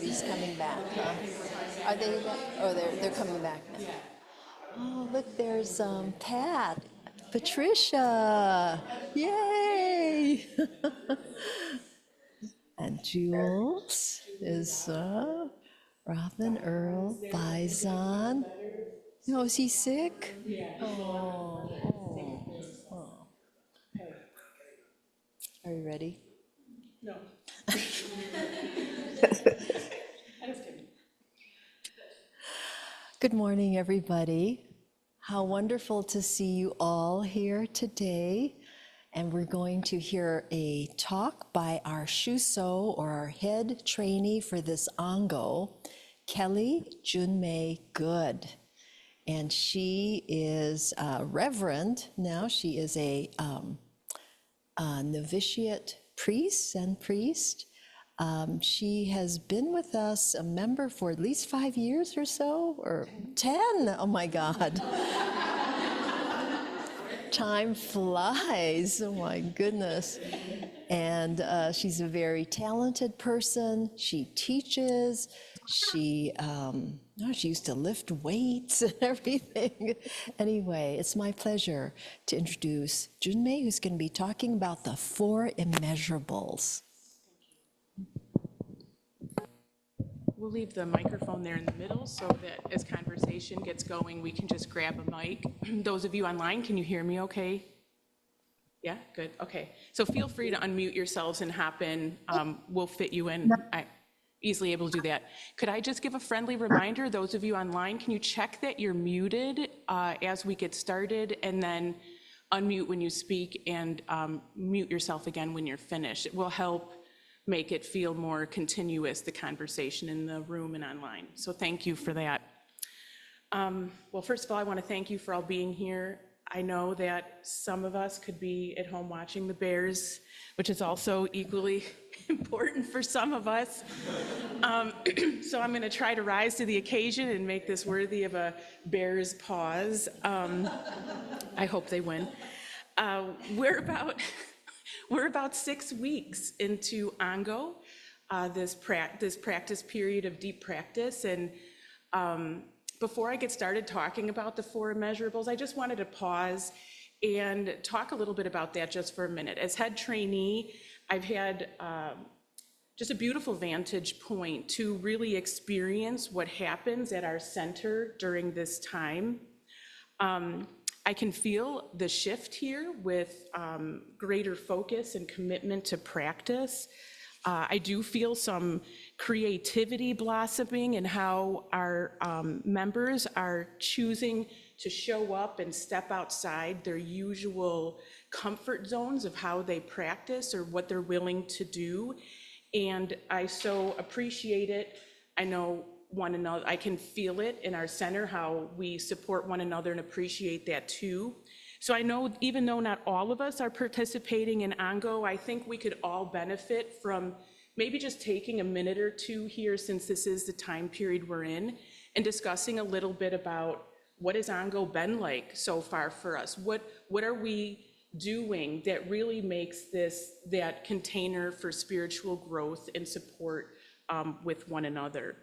He's coming back, huh? Are they back? Oh, they're coming back now. Oh, look, there's Pat, Patricia, yay! And Jules is Robin, Earl, Bison. No, is he sick? Oh, oh, oh. Are you ready? No. Good morning, everybody. How wonderful to see you all here today. And we're going to hear a talk by our Shuso, or our head trainee for this Ango, Kelly Junmei Good. And she is a reverend now. She is a novitiate priest. She has been with us, a member, for at least 5 years or so, or 10. Oh my God. Time flies, oh my goodness. And she's a very talented person. She teaches, she used to lift weights and everything. Anyway, it's my pleasure to introduce Junmei, who's going to be talking about the 4 Immeasurables. We'll leave the microphone there in the middle so that as conversation gets going, we can just grab a mic. Those of you online, can you hear me okay? Yeah, good, okay. So feel free to unmute yourselves and hop in. We'll fit you in. I'm easily able to do that. Could I just give a friendly reminder, those of you online, can you check that you're muted as we get started, and then unmute when you speak and mute yourself again when you're finished. It will help make it feel more continuous, the conversation in the room and online. So thank you for that. Well, first of all, I want to thank you for all being here. I know that some of us could be at home watching the Bears, which is also equally important for some of us. So I'm going to try to rise to the occasion and make this worthy of a Bears pause. I hope they win. We're about 6 weeks into Ango, this practice period of deep practice. And before I get started talking about the 4 Immeasurables, I just wanted to pause and talk a little bit about that just for a minute. As head trainee, I've had just a beautiful vantage point to really experience what happens at our center during this time. I can feel the shift here with greater focus and commitment to practice. I do feel some creativity blossoming in how our members are choosing to show up and step outside their usual comfort zones of how they practice or what they're willing to do. And I so appreciate it. I know one another, I can feel it in our center, how we support one another and appreciate that too. So I know even though not all of us are participating in Ango, I think we could all benefit from maybe just taking a minute or two here, since this is the time period we're in, and discussing a little bit about what has Ango been like so far for us? What are we doing that really makes this that container for spiritual growth and support with one another?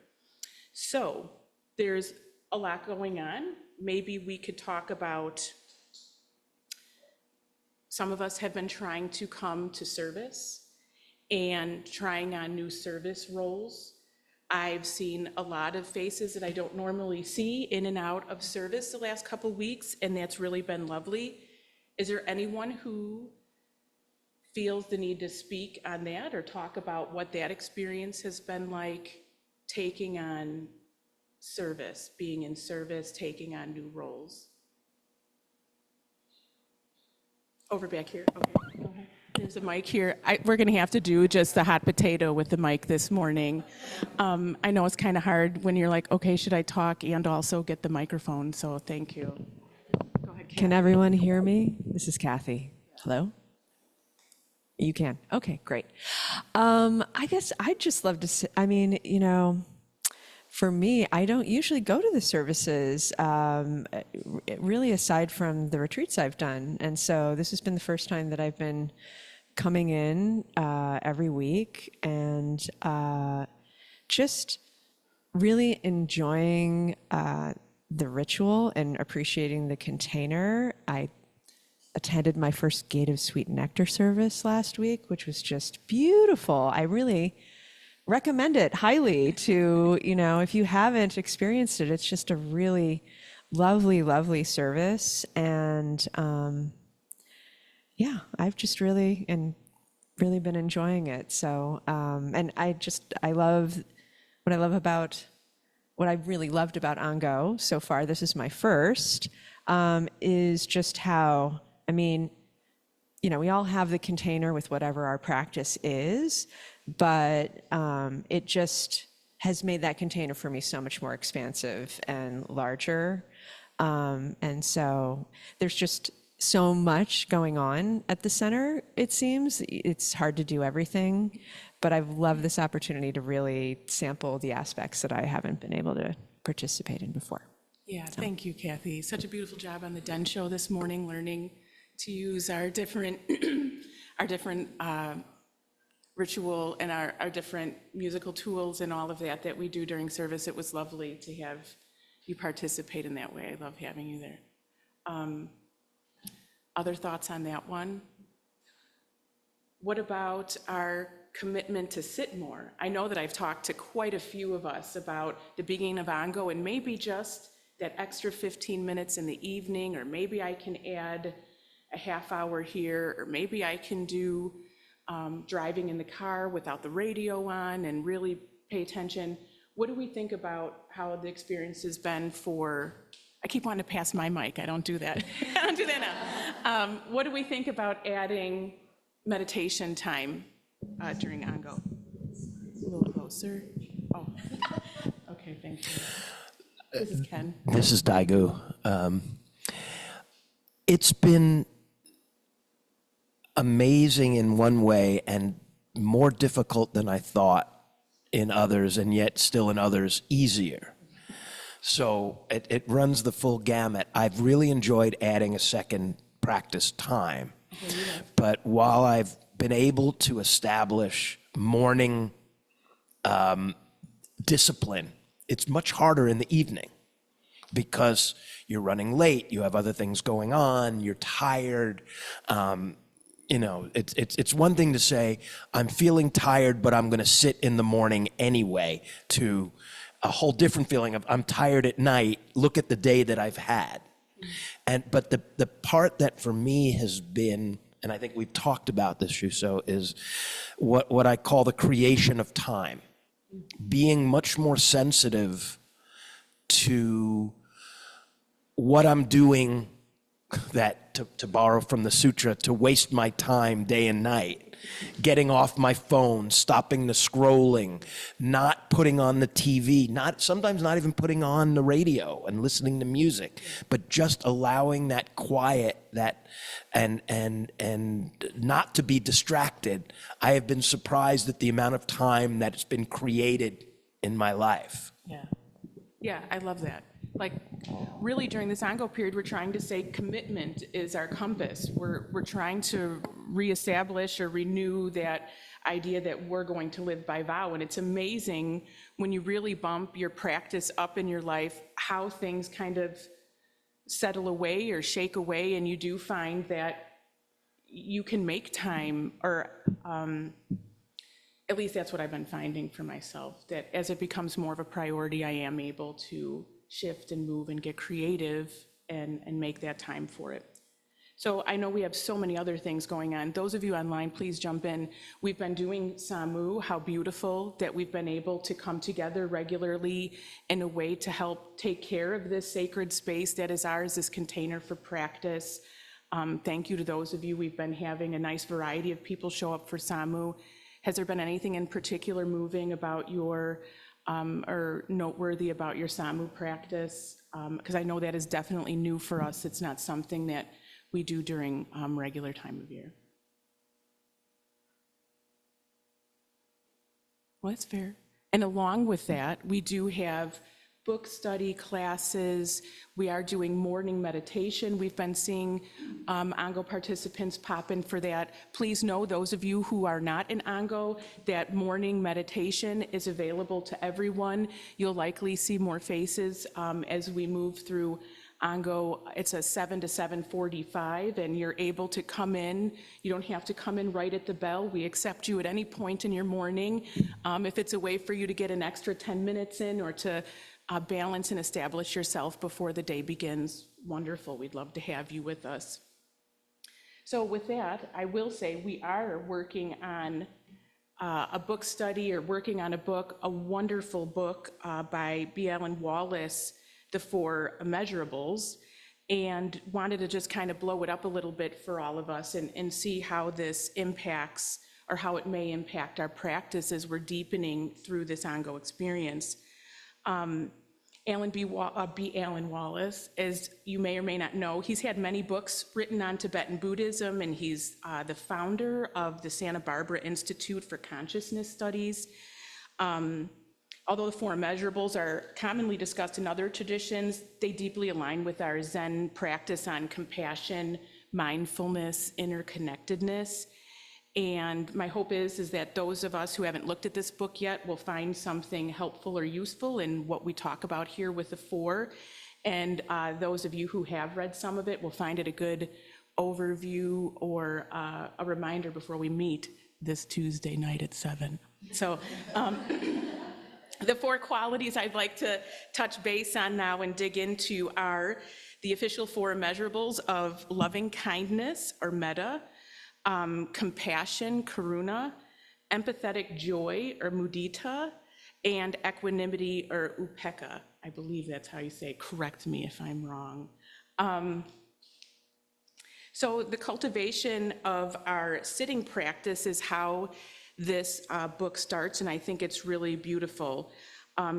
So there's a lot going on. Maybe we could talk about, some of us have been trying to come to service and trying on new service roles. I've seen a lot of faces that I don't normally see in and out of service the last couple weeks, and that's really been lovely. Is there anyone who feels the need to speak on that or talk about what that experience has been like, taking on service, being in service, taking on new roles? Over back here, okay. Go ahead. There's a mic here. We're gonna have to do just the hot potato with the mic this morning. I know it's kind of hard when you're like, okay, should I talk and also get the microphone? So thank you. Go ahead, Kathy. Can everyone hear me? This is Kathy. Hello? You can. Okay, great. I guess I'd just love to say, for me, I don't usually go to the services, really aside from the retreats I've done. And so this has been the first time that I've been coming in every week and just really enjoying the ritual and appreciating the container. I attended my first Gate of Sweet Nectar service last week, which was just beautiful. I really recommend it highly to, if you haven't experienced it, it's just a really lovely, lovely service. And yeah, I've just really been enjoying it. So, and I love, what I really loved about Ango so far, this is my first, is just how, we all have the container with whatever our practice is, but it just has made that container for me so much more expansive and larger. And so there's just so much going on at the center, it seems. It's hard to do everything, but I've loved this opportunity to really sample the aspects that I haven't been able to participate in before. Yeah, thank you, Kathy. Such a beautiful job on the Den Show this morning, learning to use our different, our different ritual and our different musical tools and all of that we do during service. It was lovely to have you participate in that way. I love having you there. Other thoughts on that one? What about our commitment to sit more? I know that I've talked to quite a few of us about the beginning of Ango and maybe just that extra 15 minutes in the evening, or maybe I can add a half hour here, or maybe I can do driving in the car without the radio on and really pay attention. What do we think about how the experience has been for, I keep wanting to pass my mic, I don't do that. I don't do that now. What do we think about adding meditation time during Ango? A little closer. Oh, okay, thank you. This is Ken. This is Daigu. It's been amazing in one way and more difficult than I thought in others, and yet still in others easier. So it runs the full gamut. I've really enjoyed adding a second practice time. But while I've been able to establish morning discipline, it's much harder in the evening because you're running late, you have other things going on, you're tired. It's one thing to say, I'm feeling tired, but I'm gonna sit in the morning anyway, to a whole different feeling of I'm tired at night, look at the day that I've had. But the part that for me has been, and I think we've talked about this, Shuso, is what I call the creation of time. Being much more sensitive to what I'm doing, that to borrow from the sutra, to waste my time day and night, getting off my phone, stopping the scrolling, not putting on the TV, sometimes not even putting on the radio and listening to music, but just allowing that quiet, and not to be distracted. I have been surprised at the amount of time that's been created in my life. Yeah, I love that. Like, really during this Ango period, we're trying to say commitment is our compass. We're trying to reestablish or renew that idea that we're going to live by vow. And it's amazing when you really bump your practice up in your life, how things kind of settle away or shake away, and you do find that you can make time, or at least that's what I've been finding for myself, that as it becomes more of a priority, I am able to shift and move and get creative and make that time for it. So I know we have so many other things going on. Those of you online, please jump in. We've been doing Samu. How beautiful that we've been able to come together regularly in a way to help take care of this sacred space that is ours, this container for practice. Thank you to those of you. We've been having a nice variety of people show up for Samu. Has there been anything in particular moving about your, or noteworthy about your Samu practice? Because I know that is definitely new for us. It's not something that we do during regular time of year. Well, that's fair. And along with that, we do have book study classes. We are doing morning meditation. We've been seeing Ango participants pop in for that. Please know, those of you who are not in Ango, that morning meditation is available to everyone. You'll likely see more faces as we move through Ango. It's a 7 to 7:45, and you're able to come in. You don't have to come in right at the bell. We accept you at any point in your morning. If it's a way for you to get an extra 10 minutes in or to balance and establish yourself before the day begins, wonderful. We'd love to have you with us. So with that, I will say we are working on a book study, or working on a book, a wonderful book by B. Alan Wallace, The Four Immeasurables, and wanted to just kind of blow it up a little bit for all of us and see how this impacts, or how it may impact our practice as we're deepening through this Ango experience. B. Alan Wallace, as you may or may not know, he's had many books written on Tibetan Buddhism, and he's the founder of the Santa Barbara Institute for Consciousness Studies. Although the Four Immeasurables are commonly discussed in other traditions, they deeply align with our Zen practice on compassion, mindfulness, interconnectedness. And my hope is that those of us who haven't looked at this book yet will find something helpful or useful in what we talk about here with the four. And those of you who have read some of it will find it a good overview or a reminder before we meet this Tuesday night at 7. So the four qualities I'd like to touch base on now and dig into are the official four immeasurables of loving kindness, or metta, compassion, karuna, empathetic joy, or mudita, and equanimity, or upekkha. I believe that's how you say it. Correct me if I'm wrong. So the cultivation of our sitting practice is how this book starts, and I think it's really beautiful.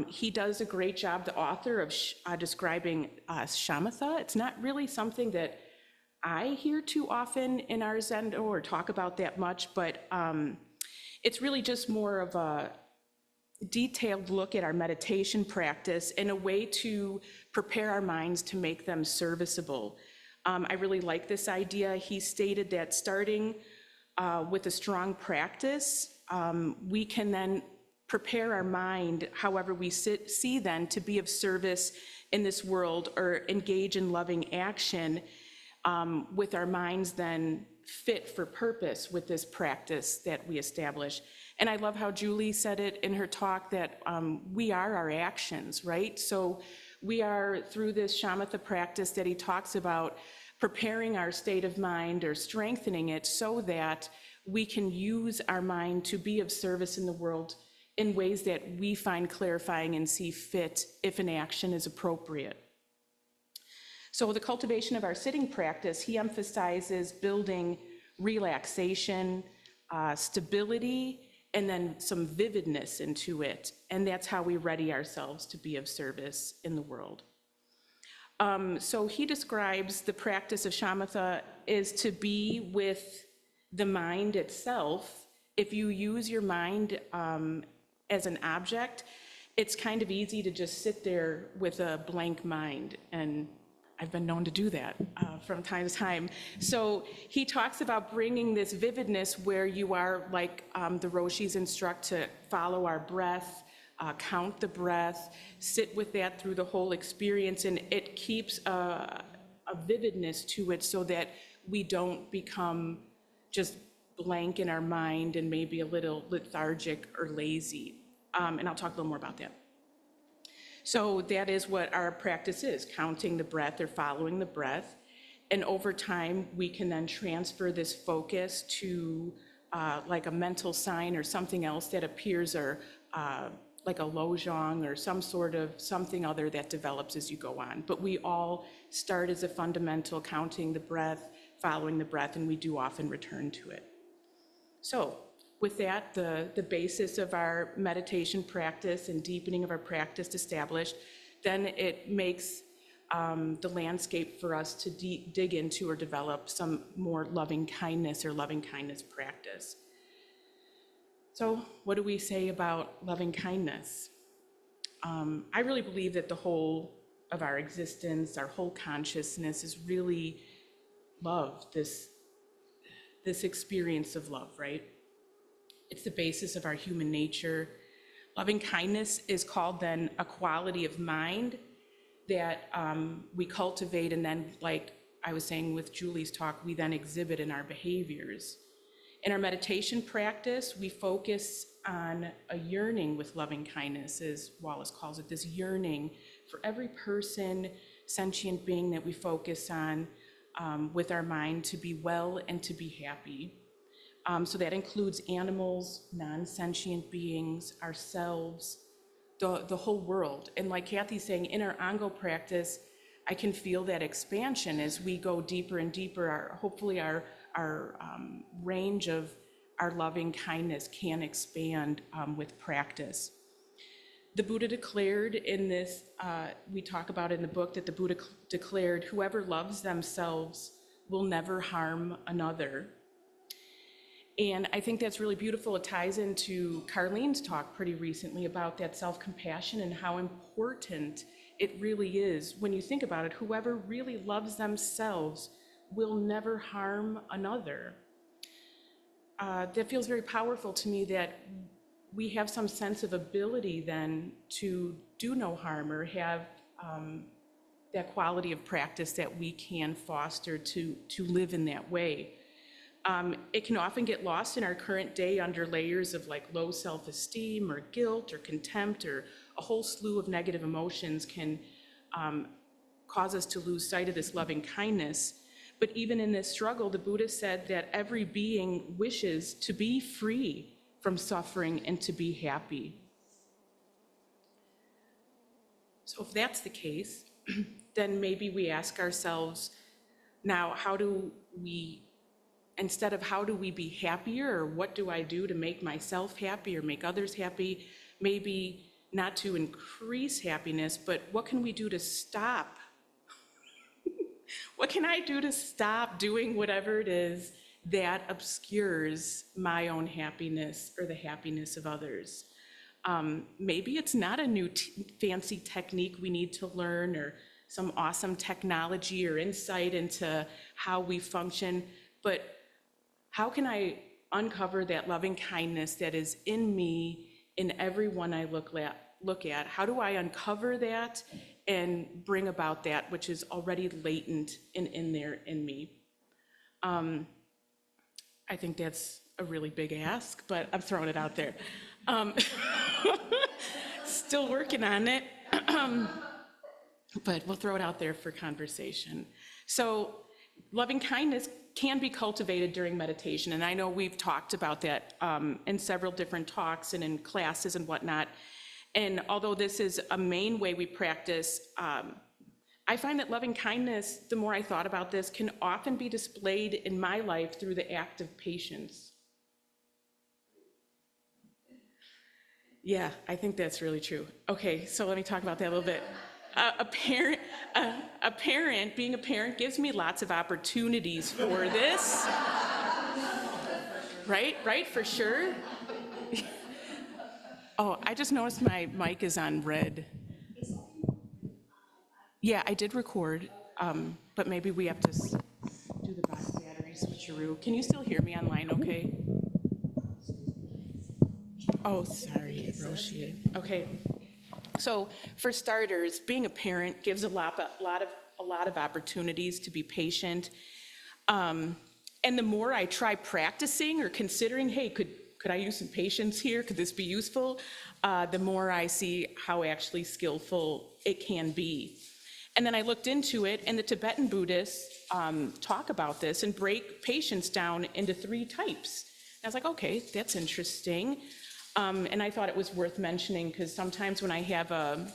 He does a great job, the author, of describing shamatha. It's not really something that I hear too often in our Zendo or talk about that much, but it's really just more of a detailed look at our meditation practice in a way to prepare our minds to make them serviceable. I really like this idea. He stated that starting with a strong practice, we can then prepare our mind, however we see then, to be of service in this world or engage in loving action, with our minds then fit for purpose with this practice that we establish. And I love how Julie said it in her talk, that we are our actions, right? So we are, through this shamatha practice that he talks about, preparing our state of mind or strengthening it so that we can use our mind to be of service in the world in ways that we find clarifying and see fit if an action is appropriate. So the cultivation of our sitting practice, he emphasizes building relaxation, stability, and then some vividness into it. And that's how we ready ourselves to be of service in the world. So he describes the practice of shamatha is to be with the mind itself. If you use your mind as an object, it's kind of easy to just sit there with a blank mind, and I've been known to do that from time to time. So he talks about bringing this vividness where you are, like the Roshis instruct, to follow our breath, count the breath, sit with that through the whole experience, and it keeps a vividness to it so that we don't become just blank in our mind and maybe a little lethargic or lazy. And I'll talk a little more about that. So that is what our practice is, counting the breath or following the breath. And over time, we can then transfer this focus to like a mental sign or something else that appears, or like a lojong or some sort of something other that develops as you go on. But we all start as a fundamental counting the breath, following the breath, and we do often return to it. So with that, the basis of our meditation practice and deepening of our practice established, then it makes the landscape for us to dig into or develop some more loving kindness or loving kindness practice. So what do we say about loving kindness? I really believe that the whole of our existence, our whole consciousness is really love, this experience of love, right? It's the basis of our human nature. Loving kindness is called then a quality of mind that we cultivate, and then, like I was saying with Julie's talk, we then exhibit in our behaviors. In our meditation practice, we focus on a yearning with loving kindness, as Wallace calls it, this yearning for every person, sentient being that we focus on with our mind to be well and to be happy. So that includes animals, non-sentient beings, ourselves, the whole world. And like Kathy's saying, in our Ango practice, I can feel that expansion as we go deeper and deeper. Hopefully our range of our loving kindness can expand with practice. The Buddha declared in this, we talk about in the book that the Buddha declared, whoever loves themselves will never harm another. And I think that's really beautiful. It ties into Carlene's talk pretty recently about that self-compassion and how important it really is. When you think about it, whoever really loves themselves will never harm another. That feels very powerful to me, that we have some sense of ability then to do no harm, or have that quality of practice that we can foster to live in that way. It can often get lost in our current day under layers of like low self-esteem or guilt or contempt, or a whole slew of negative emotions can cause us to lose sight of this loving kindness. But even in this struggle, the Buddha said that every being wishes to be free from suffering and to be happy. So if that's the case, then maybe we ask ourselves, now, instead of how do we be happier, or what do I do to make myself happy or make others happy, maybe not to increase happiness, but what can we do to stop? What can I do to stop doing whatever it is that obscures my own happiness or the happiness of others? Maybe it's not a new fancy technique we need to learn, or some awesome technology or insight into how we function, but how can I uncover that loving kindness that is in me, in everyone I look at? How do I uncover that and bring about that which is already latent in there in me? I think that's a really big ask, but I'm throwing it out there. Still working on it, but we'll throw it out there for conversation. So loving kindness can be cultivated during meditation, and I know we've talked about that in several different talks and in classes and whatnot. And although this is a main way we practice, I find that loving kindness, the more I thought about this, can often be displayed in my life through the act of patience. Yeah, I think that's really true. Okay, so let me talk about that a little bit. Being a parent gives me lots of opportunities for this. Right, for sure. Oh, I just noticed my mic is on red. Yeah, I did record, but maybe we have to do the box battery switcheroo. Can you still hear me online okay? Oh, sorry, Roshi. Okay. So for starters, being a parent gives a lot of opportunities to be patient. And the more I try practicing or considering, hey, could I use some patience here? Could this be useful? The more I see how actually skillful it can be. And then I looked into it, and the Tibetan Buddhists talk about this and break patience down into 3 types. And I was like, okay, that's interesting. And I thought it was worth mentioning, because sometimes when I have a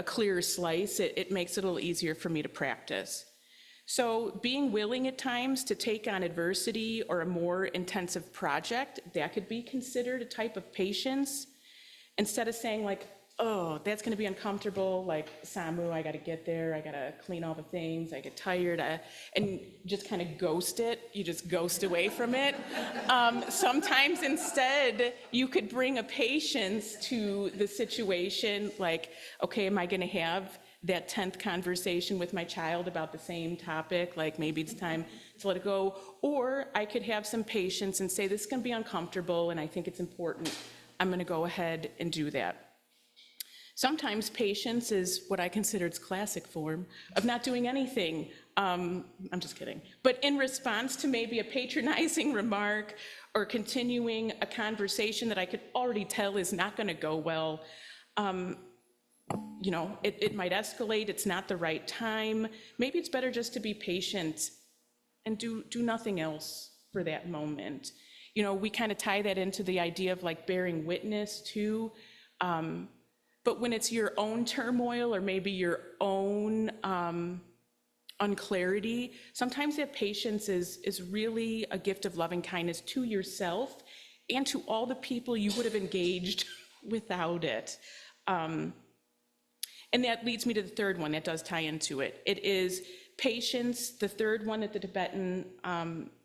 clearer slice, it makes it a little easier for me to practice. So being willing at times to take on adversity or a more intensive project, that could be considered a type of patience. Instead of saying like, oh, that's gonna be uncomfortable, like Samu, I gotta get there, I gotta clean all the things, I get tired, and just kind of ghost it, you just ghost away from it. Sometimes instead, you could bring a patience to the situation, like, okay, am I gonna have that 10th conversation with my child about the same topic, like maybe it's time to let it go, or I could have some patience and say, this is gonna be uncomfortable, and I think it's important, I'm gonna go ahead and do that. Sometimes patience is what I consider its classic form of not doing anything. I'm just kidding. But in response to maybe a patronizing remark or continuing a conversation that I could already tell is not going to go well, you know, it might escalate, it's not the right time. Maybe it's better just to be patient and do nothing else for that moment. You know, we kind of tie that into the idea of like bearing witness too. But when it's your own turmoil or maybe your own unclarity, sometimes that patience is really a gift of loving kindness to yourself and to all the people you would have engaged without it. And that leads me to the third one that does tie into it. It is patience. The third one that the Tibetan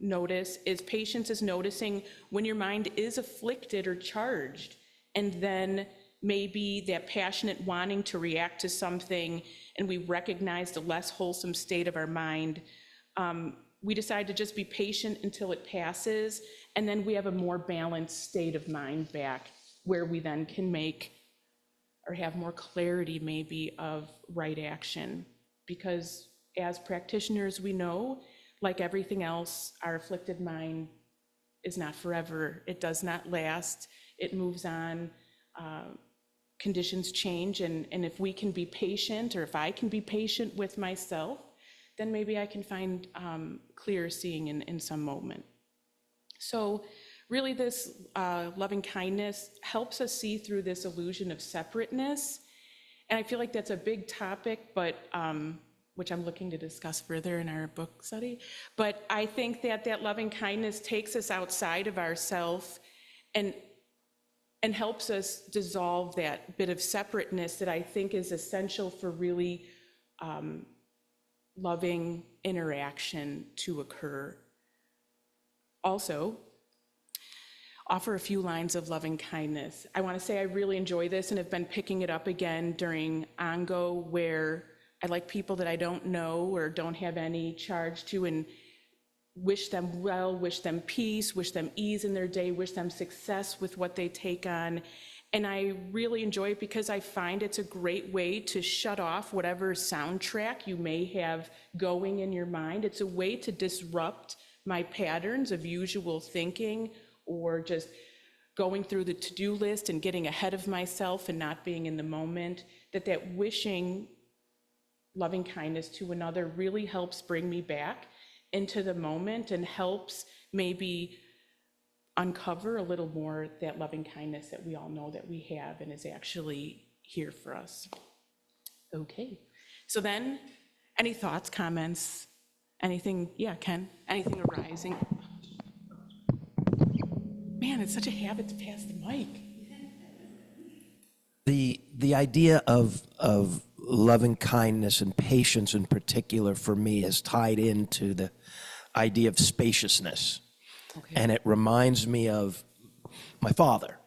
notice is patience is noticing when your mind is afflicted or charged, and then maybe that passionate wanting to react to something, and we recognize the less wholesome state of our mind, we decide to just be patient until it passes, and then we have a more balanced state of mind back, where we then can make or have more clarity maybe of right action. Because as practitioners, we know, like everything else, our afflicted mind is not forever. It does not last. It moves on. Conditions change, and if we can be patient, or if I can be patient with myself, then maybe I can find clear seeing in some moment. So really this loving kindness helps us see through this illusion of separateness, and I feel like that's a big topic, but which I'm looking to discuss further in our book study. But I think that loving kindness takes us outside of ourself and helps us dissolve that bit of separateness that I think is essential for really loving interaction to occur. Also, offer a few lines of loving kindness. I want to say I really enjoy this and have been picking it up again during Ango, where I like people that I don't know or don't have any charge to, and wish them well, wish them peace, wish them ease in their day, wish them success with what they take on. And I really enjoy it because I find it's a great way to shut off whatever soundtrack you may have going in your mind. It's a way to disrupt my patterns of usual thinking, or just going through the to-do list and getting ahead of myself and not being in the moment. That wishing loving kindness to another really helps bring me back into the moment and helps maybe uncover a little more that loving kindness that we all know that we have and is actually here for us. Okay, so then any thoughts, comments, anything? Yeah, Ken, anything arising? Man, it's such a habit to pass the mic. The idea of loving kindness and patience in particular for me is tied into the idea of spaciousness. Okay. And it reminds me of my father.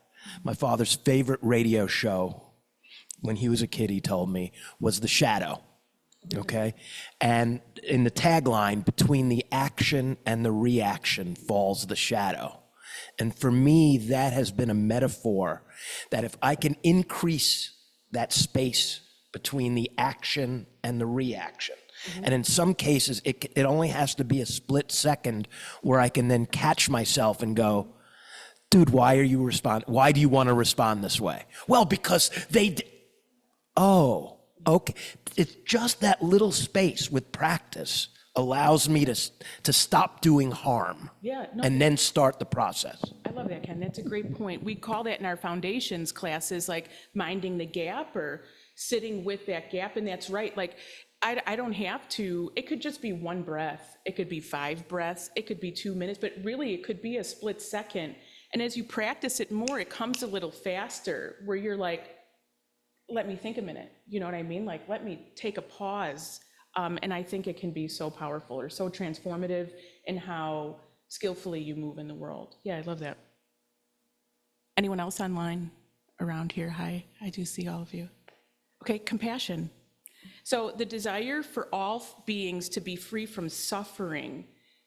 My father's favorite radio show when he was a kid, he told me, was The Shadow. Okay? And in the tagline, between the action and the reaction falls the shadow. And for me, that has been a metaphor that if I can increase that space between the action and the reaction, and in some cases, it only has to be a split second where I can then catch myself and go, dude, why do you want to respond this way? Well, because oh, okay. It's just that little space with practice allows me to stop doing harm. Yeah, no. And then start the process. I love that, Ken. That's a great point. We call that in our foundations classes, like minding the gap or sitting with that gap. And that's right. Like, I don't have to, it could just be one breath. It could be 5 breaths. It could be 2 minutes, but really it could be a split second. And as you practice it more, it comes a little faster where you're like, let me think a minute, you know what I mean? Like, let me take a pause. And I think it can be so powerful or so transformative in how skillfully you move in the world. Yeah, I love that. Anyone else online around here? Hi, I do see all of you. Okay, compassion. So the desire for all beings to be free from suffering,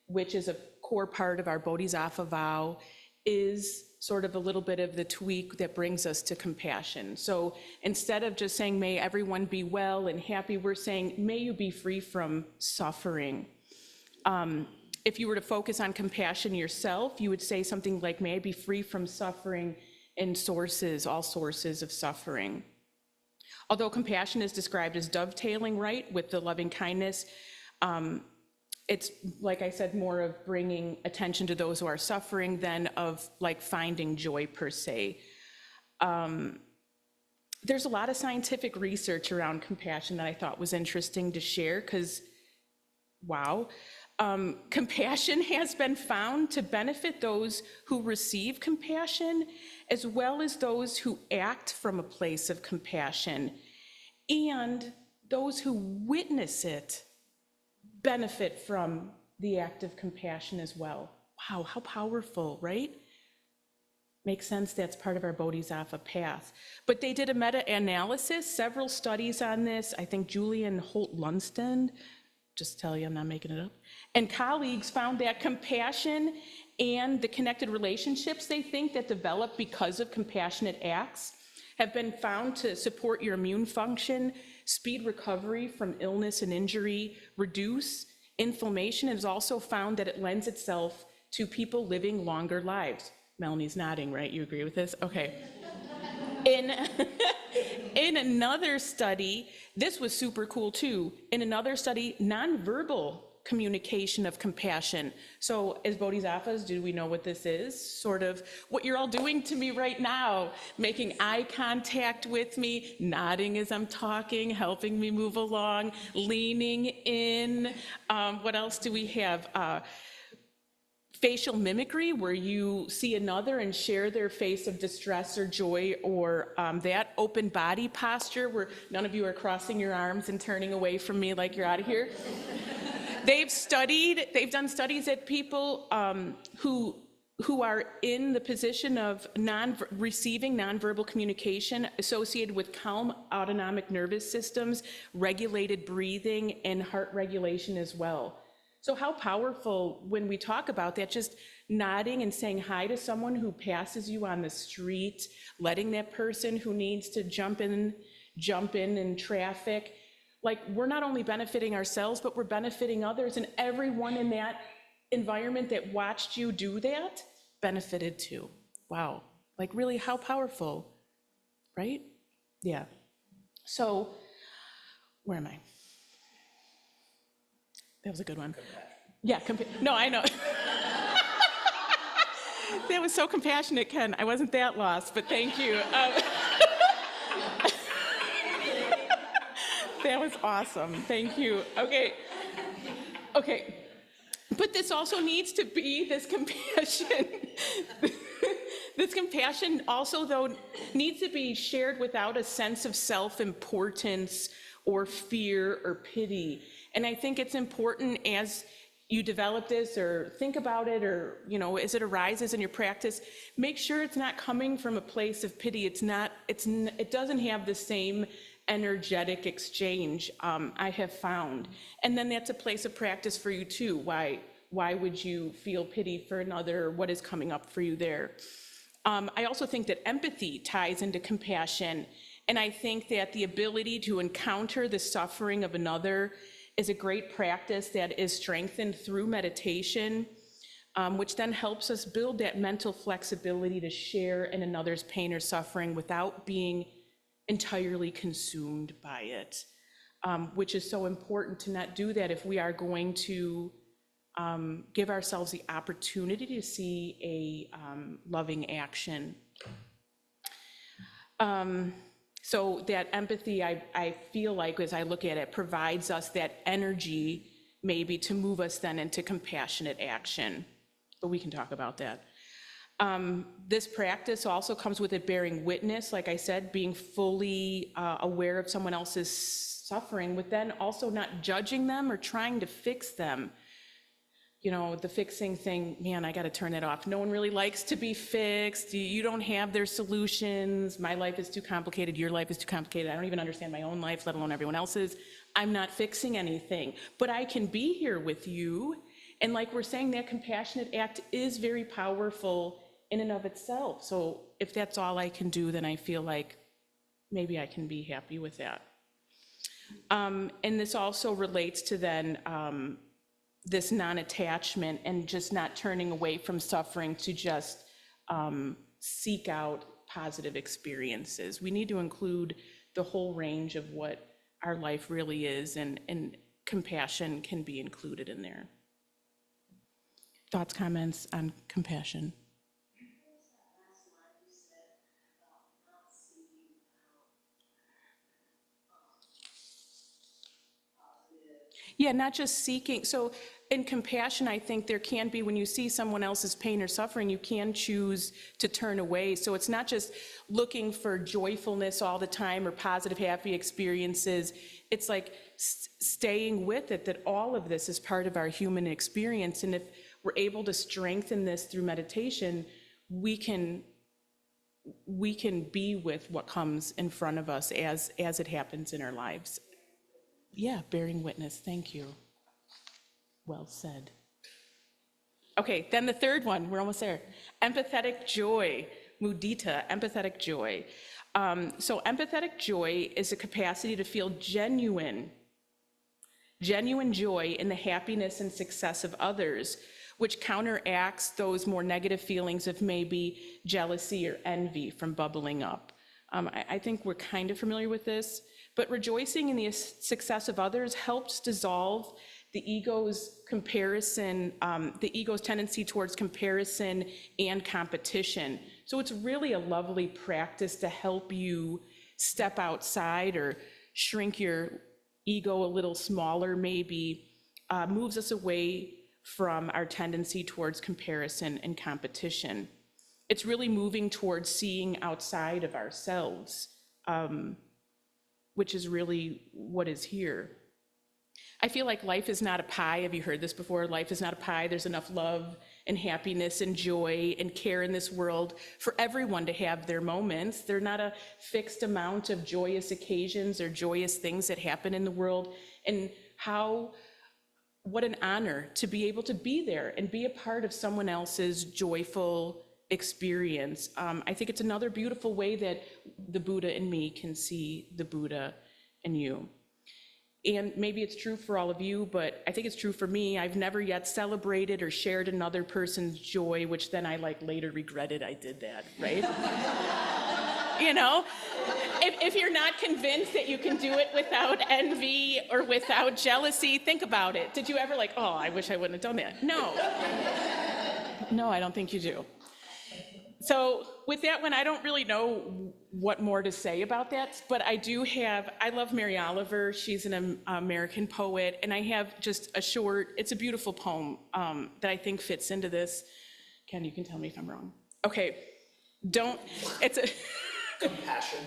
which is a core part of our Bodhisattva vow, is sort of a little bit of the tweak that brings us to compassion. So instead of just saying, may everyone be well and happy, we're saying, may you be free from suffering. If you were to focus on compassion yourself, you would say something like, may I be free from suffering and all sources of suffering. Although compassion is described as dovetailing, right, with the loving kindness, it's, like I said, more of bringing attention to those who are suffering than of like finding joy per se. There's a lot of scientific research around compassion that I thought was interesting to share because, wow. Compassion has been found to benefit those who receive compassion as well as those who act from a place of compassion, and those who witness it benefit from the act of compassion as well. Wow, how powerful, right? Makes sense, that's part of our Bodhisattva path. But they did a meta-analysis, several studies on this. I think Julian Holt-Lundsted, just tell you I'm not making it up, and colleagues found that compassion and the connected relationships they think that develop because of compassionate acts have been found to support your immune function, speed recovery from illness and injury, reduce inflammation. It is also found that it lends itself to people living longer lives. Melanie's nodding, right? You agree with this? Okay. In another study, this was super cool too. In another study, nonverbal communication of compassion. So as Bodhisattvas, do we know what this is? Sort of what you're all doing to me right now, making eye contact with me, nodding as I'm talking, helping me move along, leaning in. What else do we have? Facial mimicry, where you see another and share their face of distress or joy, or that open body posture where none of you are crossing your arms and turning away from me like you're out of here. They've done studies at people who are in the position of receiving nonverbal communication associated with calm autonomic nervous systems, regulated breathing, and heart regulation as well. So how powerful when we talk about that, just nodding and saying hi to someone who passes you on the street, letting that person who needs to jump in traffic. Like, we're not only benefiting ourselves, but we're benefiting others, and everyone in that environment that watched you do that benefited too. Wow, like really how powerful, right? Yeah. So, where am I? That was a good one. Yeah, no, I know. That was so compassionate, Ken. I wasn't that lost, but thank you. That was awesome, thank you. Okay. But this also needs to be this compassion. This compassion also, though, needs to be shared without a sense of self-importance or fear or pity. And I think it's important as you develop this or think about it, or, you know, as it arises in your practice, make sure it's not coming from a place of pity. It doesn't have the same energetic exchange, I have found. And then that's a place of practice for you too. Why would you feel pity for another? What is coming up for you there? I also think that empathy ties into compassion. And I think that the ability to encounter the suffering of another is a great practice that is strengthened through meditation, which then helps us build that mental flexibility to share in another's pain or suffering without being entirely consumed by it, which is so important to not do that if we are going to give ourselves the opportunity to see a loving action. So that empathy, I feel like, as I look at it, provides us that energy maybe to move us then into compassionate action, but we can talk about that. This practice also comes with it bearing witness, like I said, being fully aware of someone else's suffering, but then also not judging them or trying to fix them. You know, the fixing thing, man, I got to turn it off. No one really likes to be fixed. You don't have their solutions. My life is too complicated. Your life is too complicated. I don't even understand my own life, let alone everyone else's. I'm not fixing anything, but I can be here with you. And like we're saying, that compassionate act is very powerful in and of itself. So if that's all I can do, then I feel like maybe I can be happy with that. And this also relates to then this non-attachment and just not turning away from suffering to just seek out positive experiences. We need to include the whole range of what our life really is, and compassion can be included in there. Thoughts, comments on compassion? Yeah, not just seeking. So in compassion, I think there can be, when you see someone else's pain or suffering, you can choose to turn away. So it's not just looking for joyfulness all the time or positive, happy experiences. It's like staying with it, that all of this is part of our human experience. And if we're able to strengthen this through meditation, we can be with what comes in front of us as it happens in our lives. Yeah, bearing witness, thank you. Well said. Okay, then the third one, we're almost there. Empathetic joy, mudita, empathetic joy. So empathetic joy is a capacity to feel genuine joy in the happiness and success of others, which counteracts those more negative feelings of maybe jealousy or envy from bubbling up. I think we're kind of familiar with this, but rejoicing in the success of others helps dissolve the ego's comparison, the ego's tendency towards comparison and competition. So it's really a lovely practice to help you step outside or shrink your ego a little smaller, maybe, moves us away from our tendency towards comparison and competition. It's really moving towards seeing outside of ourselves, which is really what is here. I feel like life is not a pie. Have you heard this before? Life is not a pie. There's enough love and happiness and joy and care in this world for everyone to have their moments. They're not a fixed amount of joyous occasions or joyous things that happen in the world. And what an honor to be able to be there and be a part of someone else's joyful experience. I think it's another beautiful way that the Buddha in me can see the Buddha in you. And maybe it's true for all of you, but I think it's true for me. I've never yet celebrated or shared another person's joy, which then I later regretted I did that, right? You know, if you're not convinced that you can do it without envy or without jealousy, think about it. Did you ever oh, I wish I wouldn't have done that? No. No, I don't think you do. So with that one, I don't really know what more to say about that, but I love Mary Oliver. She's an American poet, and I have just it's a beautiful poem that I think fits into this. Ken, you can tell me if I'm wrong. Okay, Compassion.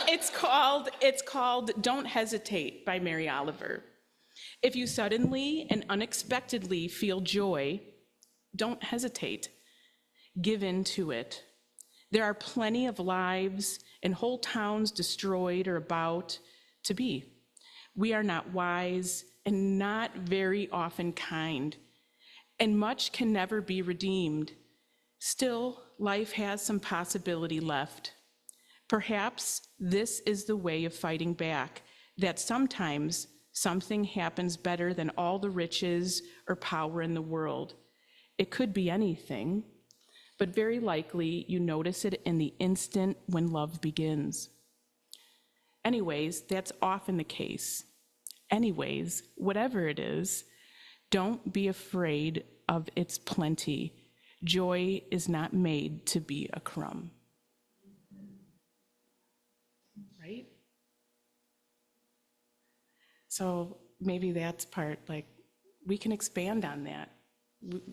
It's called Don't Hesitate by Mary Oliver. If you suddenly and unexpectedly feel joy, don't hesitate. Give in to it. There are plenty of lives and whole towns destroyed or about to be. We are not wise and not very often kind, and much can never be redeemed. Still, life has some possibility left. Perhaps this is the way of fighting back, that sometimes something happens better than all the riches or power in the world. It could be anything, but very likely you notice it in the instant when love begins. Anyways, that's often the case. Anyways, whatever it is, don't be afraid of its plenty. Joy is not made to be a crumb. Right? So maybe that's part, we can expand on that.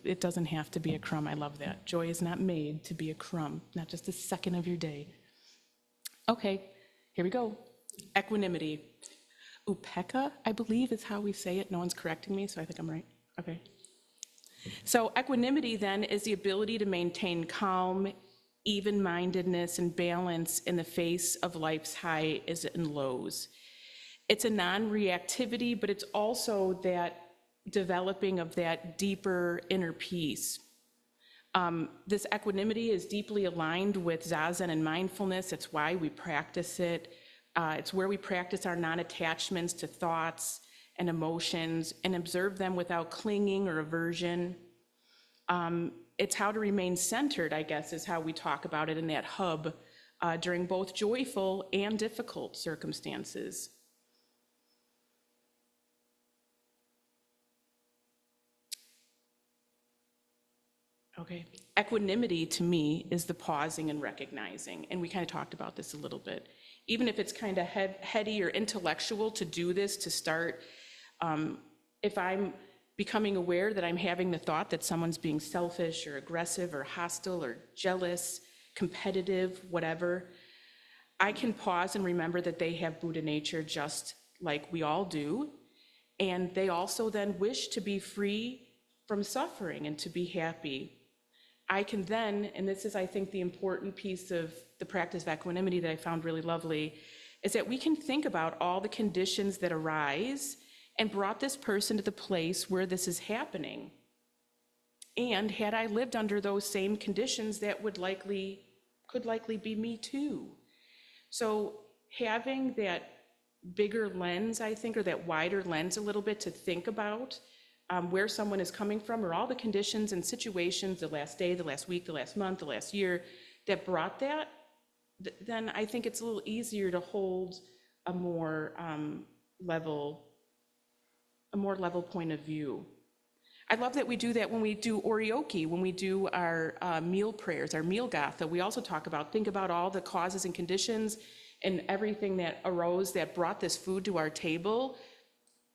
It doesn't have to be a crumb. I love that. Joy is not made to be a crumb, not just a second of your day. Okay, here we go. Equanimity. Upekkha, I believe, is how we say it. No one's correcting me, so I think I'm right. Okay. So equanimity then is the ability to maintain calm, even-mindedness, and balance in the face of life's highs and lows. It's a non-reactivity, but it's also that developing of that deeper inner peace. This equanimity is deeply aligned with Zazen and mindfulness. It's why we practice it. It's where we practice our non-attachments to thoughts and emotions and observe them without clinging or aversion. It's how to remain centered, I guess, is how we talk about it in that hub during both joyful and difficult circumstances. Okay. Equanimity to me is the pausing and recognizing, and we kind of talked about this a little bit. Even if it's kind of heady or intellectual to do this, to start, if I'm becoming aware that I'm having the thought that someone's being selfish or aggressive or hostile or jealous, competitive, whatever, I can pause and remember that they have Buddha nature just like we all do, and they also then wish to be free from suffering and to be happy. I can then, and this is, I think, the important piece of the practice of equanimity that I found really lovely, is that we can think about all the conditions that arise and brought this person to the place where this is happening. And had I lived under those same conditions, that could likely be me too. So having that bigger lens, I think, or that wider lens a little bit to think about where someone is coming from, or all the conditions and situations, the last day, the last week, the last month, the last year, that brought that, then I think it's a little easier to hold a more level point of view. I love that we do that when we do oryoki, when we do our meal prayers, our meal gatha. We also think about all the causes and conditions and everything that arose that brought this food to our table.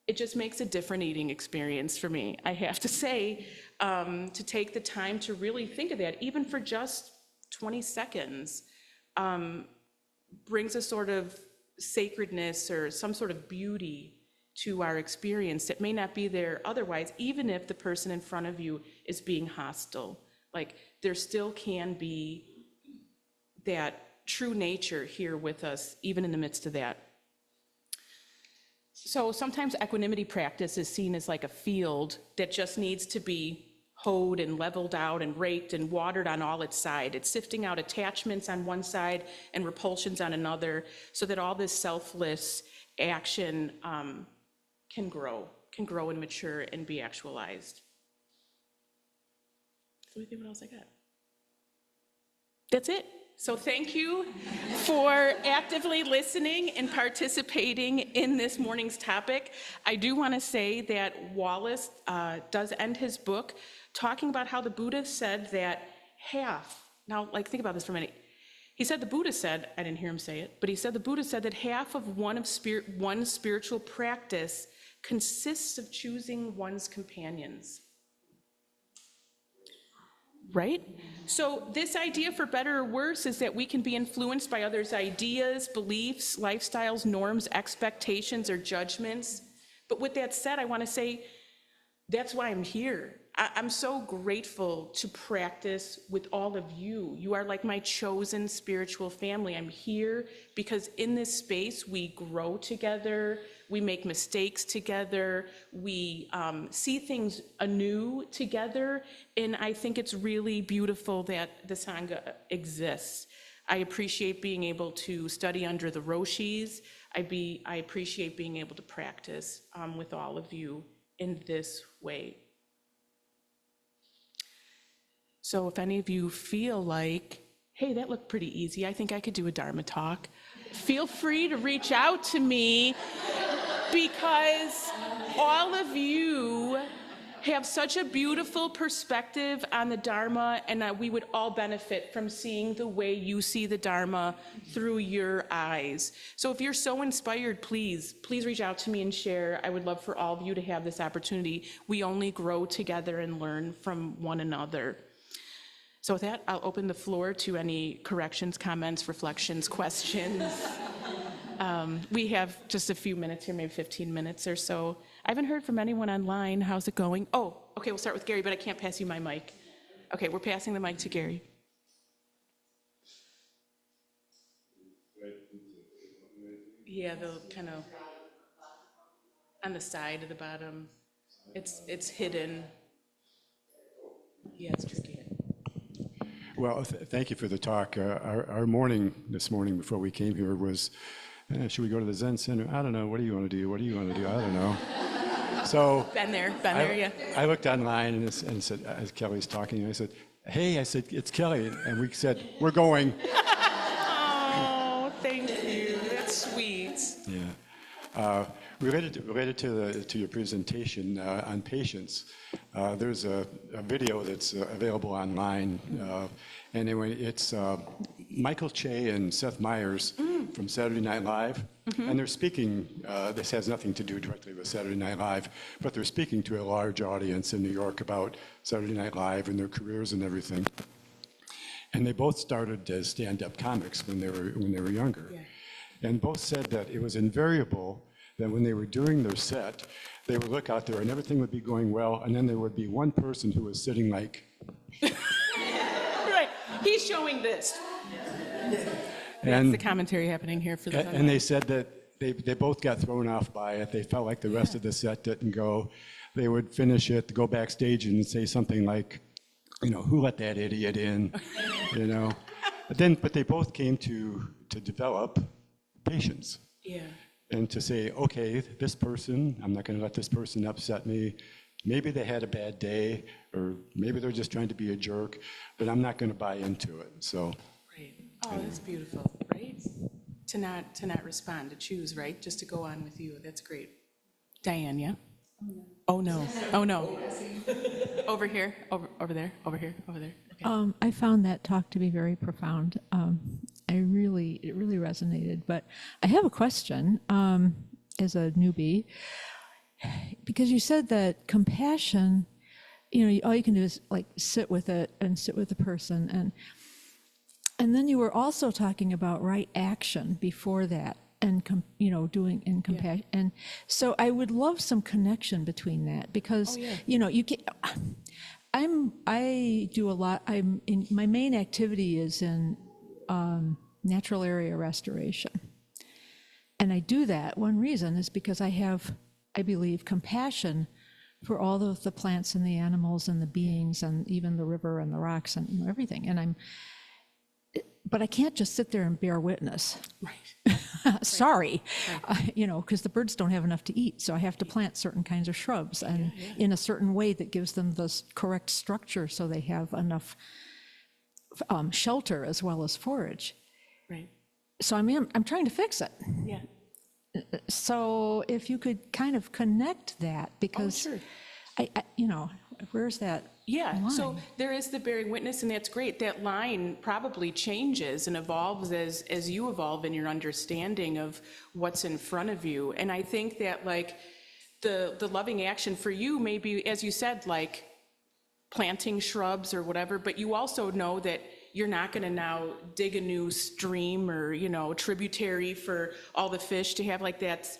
It just makes a different eating experience for me, I have to say, to take the time to really think of that, even for just 20 seconds, brings a sort of sacredness or some sort of beauty to our experience that may not be there otherwise, even if the person in front of you is being hostile. Like, there still can be that true nature here with us, even in the midst of that. So sometimes equanimity practice is seen as like a field that just needs to be hoed and leveled out and raked and watered on all its sides. It's sifting out attachments on one side and repulsions on another, so that all this selfless action can grow and mature and be actualized. So what else I got? That's it. So thank you for actively listening and participating in this morning's topic. I do want to say that Wallace does end his book talking about how the Buddha said that now think about this for a minute. He said the Buddha said, I didn't hear him say it, but he said the Buddha said that half of one's spiritual practice consists of choosing one's companions. Right? So this idea, for better or worse, is that we can be influenced by others' ideas, beliefs, lifestyles, norms, expectations, or judgments. But with that said, I want to say that's why I'm here. I'm so grateful to practice with all of you. You are like my chosen spiritual family. I'm here because in this space, we grow together, we make mistakes together, we see things anew together, and I think it's really beautiful that the Sangha exists. I appreciate being able to study under the Roshis. I appreciate being able to practice with all of you in this way. So if any of you feel like, hey, that looked pretty easy, I think I could do a Dharma talk, feel free to reach out to me, because all of you have such a beautiful perspective on the Dharma, and that we would all benefit from seeing the way you see the Dharma through your eyes. So if you're so inspired, please reach out to me and share. I would love for all of you to have this opportunity. We only grow together and learn from one another. So with that, I'll open the floor to any corrections, comments, reflections, questions. We have just a few minutes here, maybe 15 minutes or so. I haven't heard from anyone online. How's it going? Oh, okay, we'll start with Gary, but I can't pass you my mic. Okay, we're passing the mic to Gary. Yeah, the kind of on the side of the bottom. It's hidden. Yeah, it's tricky. Well, thank you for the talk. Our morning this morning before we came here was, should we go to the Zen Center? I don't know. What do you want to do? What do you want to do? I don't know. So Been there, yeah. I looked online and said, as Kelly's talking, I said, hey, I said, it's Kelly. And we said, we're going. Oh, thank you. That's sweet. Yeah. Related to your presentation on patience, there's a video that's available online, and anyway, it's Michael Che and Seth Meyers from Saturday Night Live, and they're speaking. This has nothing to do directly with Saturday Night Live, but they're speaking to a large audience in New York about Saturday Night Live and their careers and everything. And they both started as stand-up comics when they were younger, and both said that it was invariable that when they were doing their set, they would look out there and everything would be going well, and then there would be one person who was sitting like... Right, he's showing this. That's the commentary happening here for the... And they said that they both got thrown off by it. They felt like the rest of the set didn't go. They would finish it, go backstage and say something like, who let that idiot in, But they both came to develop patience. Yeah. And to say, okay, this person, I'm not going to let this person upset me. Maybe they had a bad day, or maybe they're just trying to be a jerk, but I'm not going to buy into it. So. Right. Oh, that's beautiful, right? To not respond, to choose, right? Just to go on with you. That's great. Diane, yeah? Oh no. Oh no. Over here. Over there. Over here. Over there. Okay. I found that talk to be very profound. It really resonated. But I have a question as a newbie, because you said that compassion, all you can do is like sit with it and sit with the person, and then you were also talking about right action before that, and doing in compassion, and so I would love some connection between that, because you can. I do a lot. My main activity is in natural area restoration. And I do that, one reason is because I have, I believe, compassion for all of the plants and the animals and the beings and even the river and the rocks and everything. But I can't just sit there and bear witness. Right. Sorry, because the birds don't have enough to eat, so I have to plant certain kinds of shrubs and in a certain way that gives them the correct structure so they have enough shelter as well as forage. Right. So I'm trying to fix it. Yeah. So if you could kind of connect that, because sure. I where's that? Yeah, line? so there is the bearing witness, and that's great. That line probably changes and evolves as you evolve in your understanding of what's in front of you. And I think that like the loving action for you may be, as you said, like planting shrubs or whatever, but you also know that you're not going to now dig a new stream or, tributary for all the fish to have. Like that's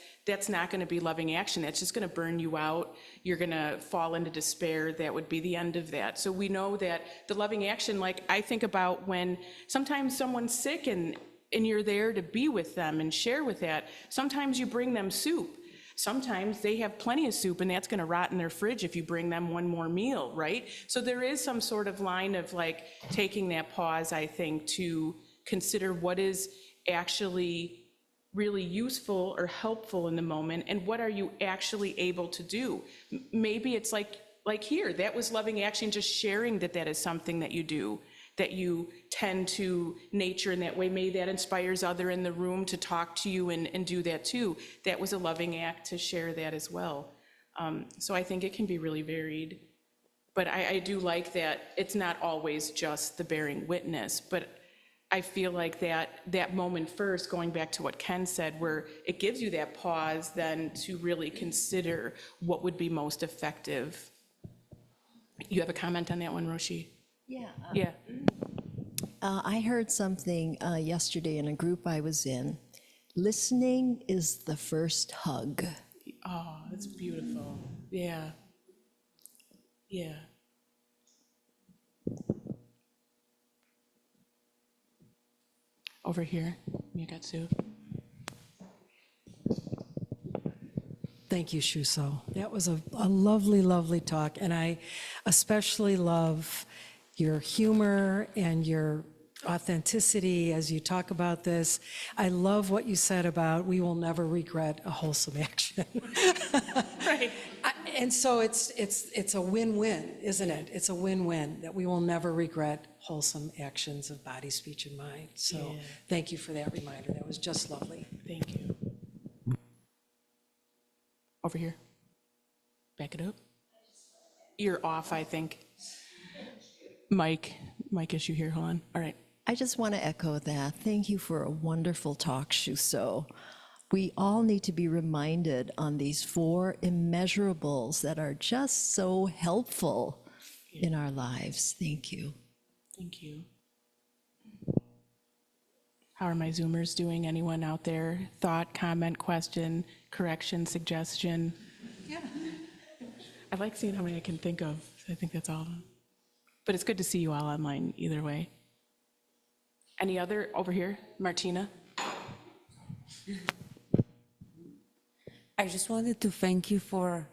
not going to be loving action. That's just going to burn you out. You're going to fall into despair. That would be the end of that. So we know that the loving action, like I think about when sometimes someone's sick and you're there to be with them and share with that. Sometimes you bring them soup. Sometimes they have plenty of soup and that's going to rot in their fridge if you bring them one more meal, right? So there is some sort of line of like taking that pause, I think, to consider what is actually really useful or helpful in the moment and what are you actually able to do. Maybe it's like here, that was loving action, just sharing that is something that you do, that you tend to nature in that way. Maybe that inspires other in the room to talk to you and do that too. That was a loving act to share that as well. So I think it can be really varied. But I do like that it's not always just the bearing witness, but I feel like that moment first, going back to what Ken said, where it gives you that pause then to really consider what would be most effective. You have a comment on that one, Roshi? Yeah. Yeah. I heard something yesterday in a group I was in. Listening is the first hug. Oh, that's beautiful. Yeah. Yeah. Over here, Miyakatsu. Thank you, Shuso. That was a lovely, lovely talk, and I especially love your humor and your authenticity as you talk about this. I love what you said about we will never regret a wholesome action. Right. And so it's a win-win, isn't it? It's a win-win that we will never regret wholesome actions of body, speech, and mind. So thank you for that reminder. That was just lovely. Thank you. Over here. Back it up. You're off, I think. Mic issue here. Hold on. All right. I just want to echo that. Thank you for a wonderful talk, Shuso. We all need to be reminded on these 4 immeasurables that are just so helpful in our lives. Thank you. Thank you. How are my Zoomers doing? Anyone out there? Thought, comment, question, correction, suggestion? Yeah. I like seeing how many I can think of. I think that's all of them. But it's good to see you all online either way. Any other? Over here, Martina. I just wanted to thank you for,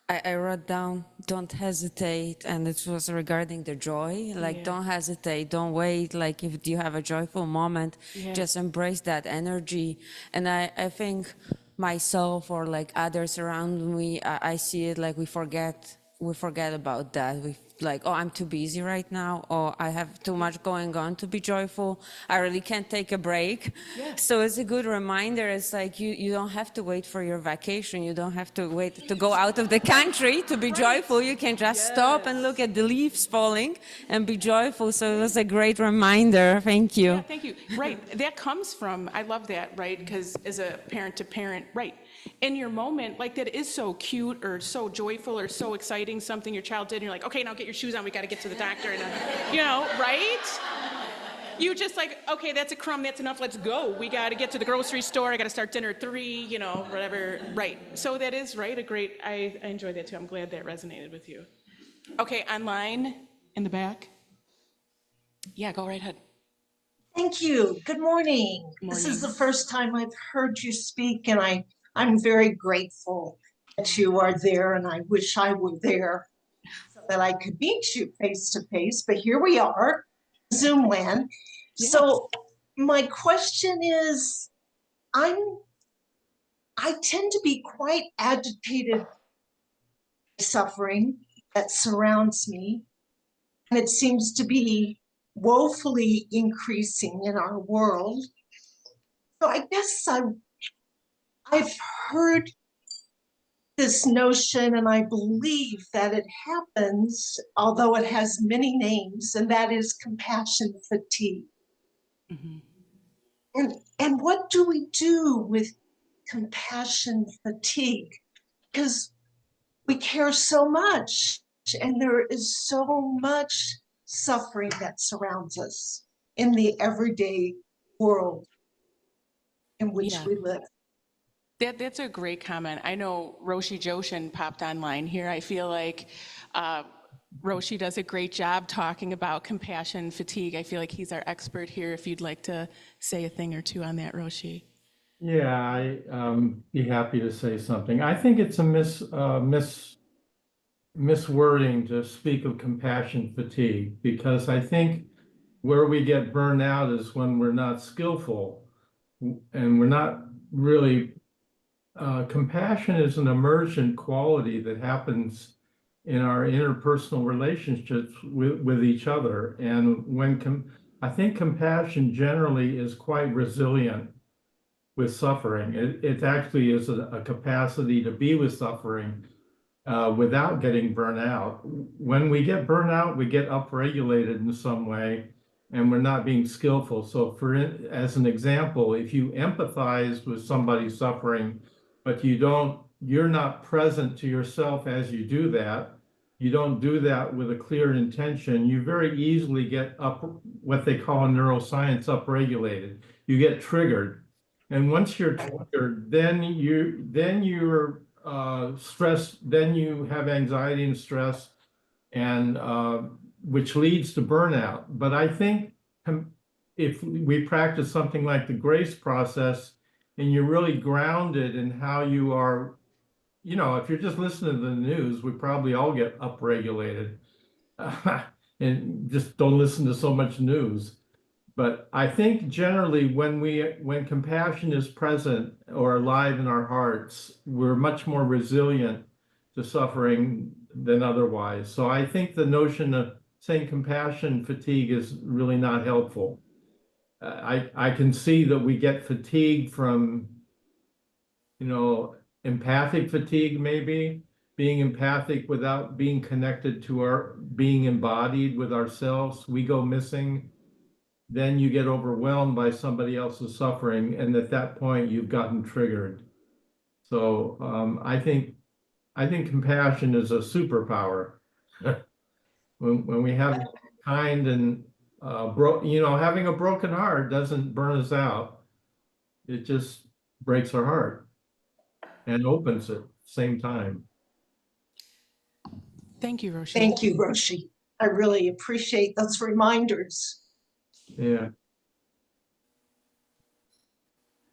I wrote down, don't hesitate, and it was regarding the joy, like don't hesitate, don't wait, like if you have a joyful moment, just embrace that energy. And I think myself or like others around me, I see it like we forget about that. We like, oh, I'm too busy right now, or I have too much going on to be joyful. I really can't take a break. Yeah. So it's a good reminder. It's like you don't have to wait for your vacation. You don't have to wait to go out of the country to be joyful. You can just stop and look at the leaves falling and be joyful. So it was a great reminder. Thank you. Yeah, thank you. Right, that comes from, I love that, right? Because as a parent to parent, right, in your moment, like that is so cute or so joyful or so exciting, something your child did, and you're like, okay, now get your shoes on, we got to get to the doctor, and you know, right? You just like, okay, that's a crumb, that's enough, let's go. We got to get to the grocery store, I got to start dinner at 3, you know, whatever, right. So that is, right, a great, I enjoy that too. I'm glad that resonated with you. Okay, online, in the back. Yeah, go right ahead. Thank you. Good morning. This is the first time I've heard you speak, and I'm very grateful that you are there, and I wish I were there so that I could meet you face to face, but here we are, Zoom land. Yeah. So my question is, I tend to be quite agitated by suffering that surrounds me, and it seems to be woefully increasing in our world. So I guess I've heard this notion, and I believe that it happens, although it has many names, and that is compassion fatigue. Mm-hmm. And what do we do with compassion fatigue? Because we care so much, and there is so much suffering that surrounds us in the everyday world in which we live. That's a great comment. I know Roshi Joshin popped online here. I feel like Roshi does a great job talking about compassion fatigue. I feel like he's our expert here. If you'd like to say a thing or two on that, Roshi. Yeah, I'd be happy to say something. I think it's a miswording to speak of compassion fatigue, because I think where we get burned out is when we're not skillful and we're not really, compassion is an emergent quality that happens in our interpersonal relationships with each other. And when I think compassion generally is quite resilient with suffering. It actually is a capacity to be with suffering without getting burnt out. When we get burnt out, we get upregulated in some way, and we're not being skillful. So as an example, if you empathize with somebody suffering, but you're not present to yourself as you do that, you don't do that with a clear intention, you very easily get what they call in neuroscience upregulated. You get triggered. And once you're triggered, then you're stressed, then you have anxiety and stress, and which leads to burnout. But I think if we practice something like the grace process, and you're really grounded in how you are, if you're just listening to the news, we probably all get upregulated. And just don't listen to so much news. But I think generally when compassion is present or alive in our hearts, we're much more resilient to suffering than otherwise. So I think the notion of saying compassion fatigue is really not helpful. I can see that we get fatigued from, empathic fatigue, maybe being empathic without being connected to being embodied with ourselves. We go missing. Then you get overwhelmed by somebody else's suffering, and at that point you've gotten triggered. So I think compassion is a superpower. when we have kind and having a broken heart doesn't burn us out. It just breaks our heart and opens it at the same time. Thank you, Roshi. Thank you, Roshi. I really appreciate those reminders. Yeah.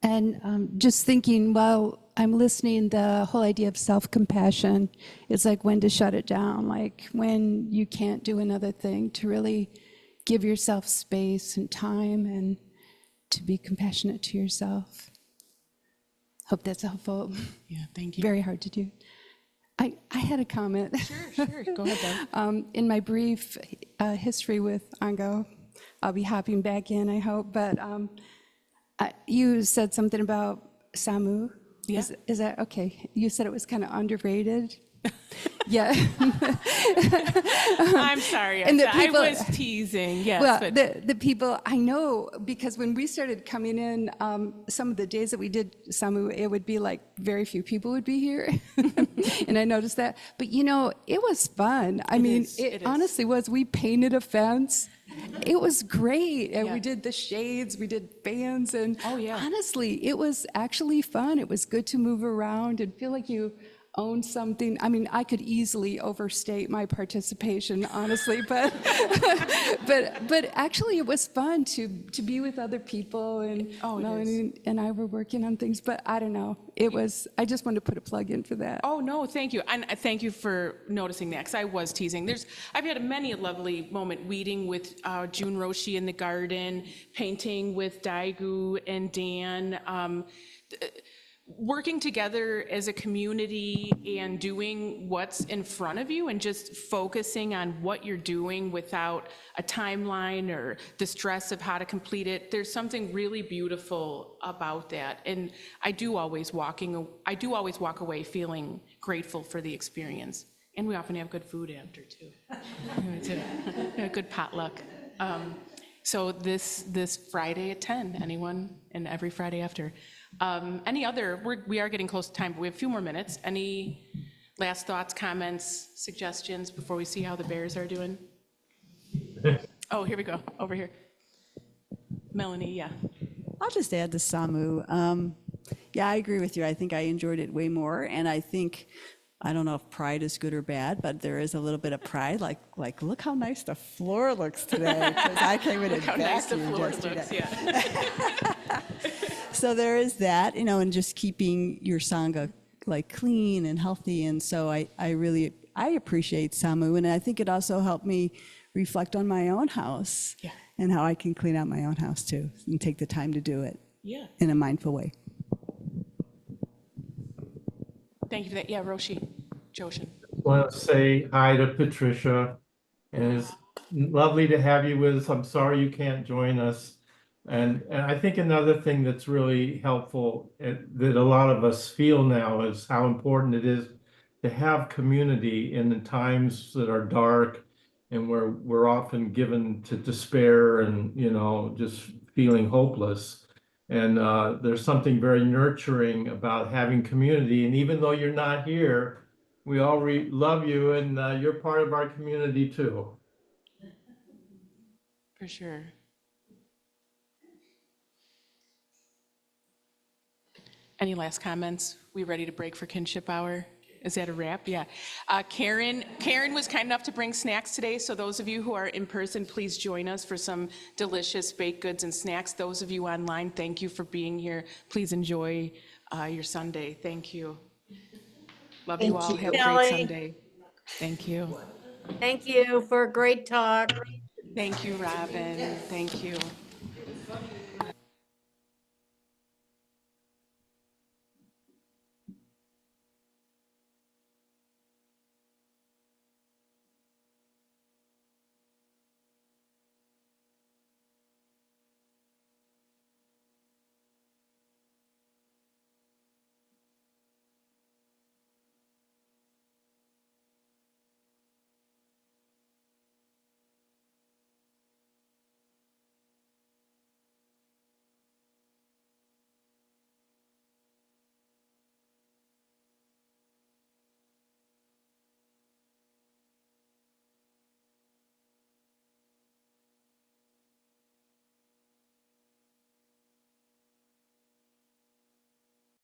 And just thinking while I'm listening, the whole idea of self-compassion is like when to shut it down, like when you can't do another thing, to really give yourself space and time and to be compassionate to yourself. Hope that's helpful. Yeah, thank you. Very hard to do. I had a comment. Sure. Go ahead, Deb. In my brief history with Ango, I'll be hopping back in, I hope, but you said something about Samu. Yeah. Is that okay? You said it was kind of underrated. Yeah. I'm sorry. And I was teasing. Yes. Well, but the people I know, because when we started coming in, some of the days that we did Samu, it would be like very few people would be here. And I noticed that. But it was fun. I mean, it honestly was. We painted a fence. It was great. And we did the shades, we did fans. And honestly, it was actually fun. It was good to move around and feel like you own something. I mean, I could easily overstate my participation, honestly, but but actually it was fun to be with other people, and Melanie and I were working on things, but I don't know. I just wanted to put a plug in for that. Oh, no, thank you. And thank you for noticing that, because I was teasing. I've had many a lovely moment weeding with Jun Roshi in the garden, painting with Daigu and Dan, working together as a community and doing what's in front of you and just focusing on what you're doing without a timeline or the stress of how to complete it. There's something really beautiful about that. And I do always walk away feeling grateful for the experience. And we often have good food after too. A good potluck. So this Friday at 10, anyone, and every Friday after. We are getting close to time, but we have a few more minutes. Any last thoughts, comments, suggestions before we see how the Bears are doing? Oh, here we go, over here. Melanie, yeah. I'll just add to Samu. Yeah, I agree with you. I think I enjoyed it way more. And I don't know if pride is good or bad, but there is a little bit of pride. Like look how nice the floor looks today. Because I came in and Look how nice the vacuumed floor yesterday. looks, yeah. So there is that, and just keeping your Sangha like clean and healthy. And so I appreciate Samu. And I think it also helped me reflect on my own house and how I can clean out my own house too and take the time to do it in a mindful way. Thank you for that. Yeah, Roshi, Joshin. I want to say hi to Patricia, and it's lovely to have you with us. I'm sorry you can't join us. And I think another thing that's really helpful that a lot of us feel now is how important it is to have community in the times that are dark and where we're often given to despair and, just feeling hopeless. And there's something very nurturing about having community. And even though you're not here, we all love you, and you're part of our community too. For sure. Any last comments? We ready to break for kinship hour? Is that a wrap? Yeah. Karen was kind enough to bring snacks today, so those of you who are in person, please join us for some delicious baked goods and snacks. Those of you online, thank you for being here. Please enjoy your Sunday. Thank you. Love you all. Have a great Sunday. Thank you. Thank you for a great talk. Thank you, Robin. Thank you.